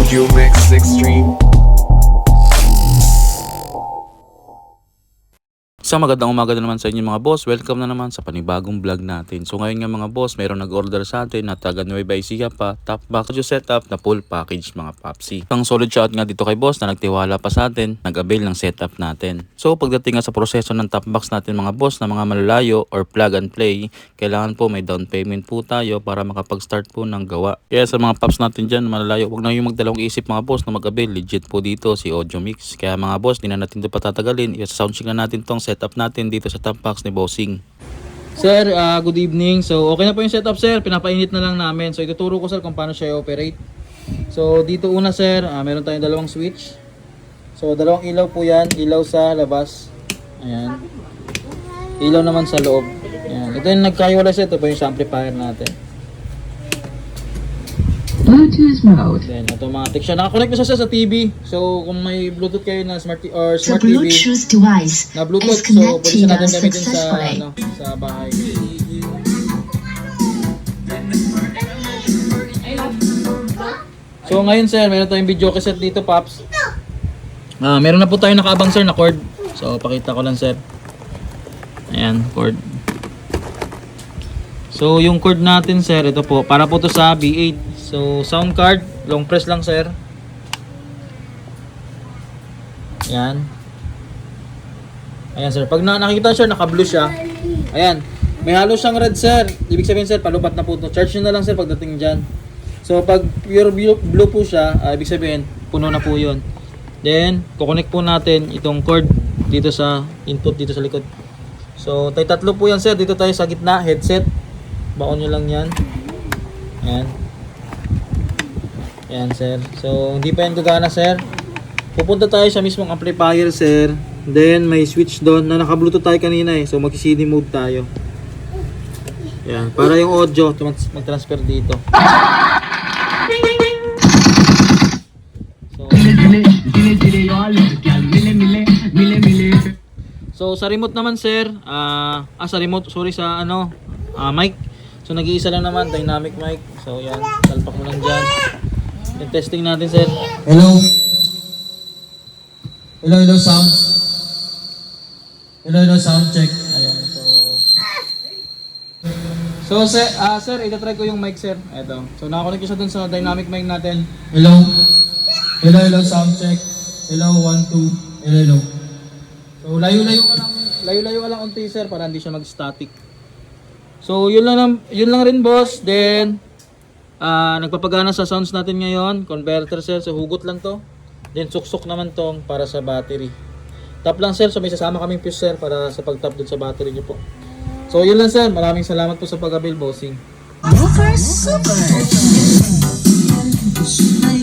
Q-Mix Extreme. Isang magandang umaga na naman sa inyo mga boss. Welcome na naman sa panibagong vlog natin. So ngayon nga mga boss, mayroong nag-order sa atin na taga Nueva Ecija pa, top box audio setup na full package mga papsi. Ang solid shot nga dito kay boss na nagtiwala pa sa atin, nag-avail ng setup natin. So pagdating nga sa proseso ng top box natin mga boss na mga malalayo or plug and play, kailangan po may down payment po tayo para makapag-start po ng gawa. Kaya sa mga pops natin dyan malalayo, huwag na yung magdalawang isip mga boss na mag-avail. Legit po dito si Audio Mix. Kaya mga boss, di na natin ito patatagalin. I-soundcheck na natin tong setup natin dito sa top box ni Bossing. Sir, good evening. So okay na po yung setup sir, pinapainit na lang namin. So ituturo ko sir kung paano siya i-operate. So dito una sir, meron tayong dalawang switch. So dalawang ilaw po yan, ilaw sa labas. Ayan. Ilaw naman sa loob. Ayan. Ito yung nagkaiwala sir, ito po yung amplifier natin. Bluetooth mode. Then automatic siya. Nakakonect na siya sa TV. So kung may Bluetooth kayo na smart or The smart TV Bluetooth device na Bluetooth, is so pwede siya connected natin gamitin sa successfully. sa bahay. So ngayon sir, meron tayong video cassette dito, Pops. Meron na po tayo nakaabang sir na cord. So pakita ko lang sir. Ayan, cord. So yung cord natin sir, ito po, para po to sa B8. So sound card, long press lang sir. Ayan. Ayan sir, pag nakikita sir, naka-blue siya. Ayan, may halo siyang red sir. Ibig sabihin sir, palupat na po to. Charge nyo na lang sir pagdating dyan. So pag pure blue po siya, ibig sabihin, puno na po yun. Then, kukonek po natin itong cord dito sa input, dito sa likod. So, tayo tatlo po yan sir. Dito tayo sa gitna, headset. Baon nyo lang yan. Ayan. Ayan sir. So, hindi pa yan gagana sir. Pupunta tayo sa mismong amplifier sir. Then, may switch doon na naka-bluetooth tayo kanina eh. So, mag-CD mode tayo. Ayan. Para yung audio, mag-transfer dito. So sa remote naman sir, sa remote, sorry sa mic. So nag-iisa lang naman, dynamic mic. So yan, talpak mo lang dyan. Yung testing natin sir. Hello. Hello sound. Hello sound check. Ayan, so sir, ita-try ko yung mic sir. Eto. So nakakonect ko siya dun sa dynamic mic natin. Hello. Hello sound check. Hello 1 2. Hello. So layo-layo ka lang unti sir para hindi siya mag-static. So yun lang rin boss. Then nagpapagana sa sounds natin ngayon, converter sir, so hugot lang to. Then suksok naman tong para sa battery. Tap lang sir, so may sasama kaming fuse sir para sa pag-tap dun sa battery niyo po. So yun lang sir, maraming salamat po sa pag-avail Bossing. Super Super.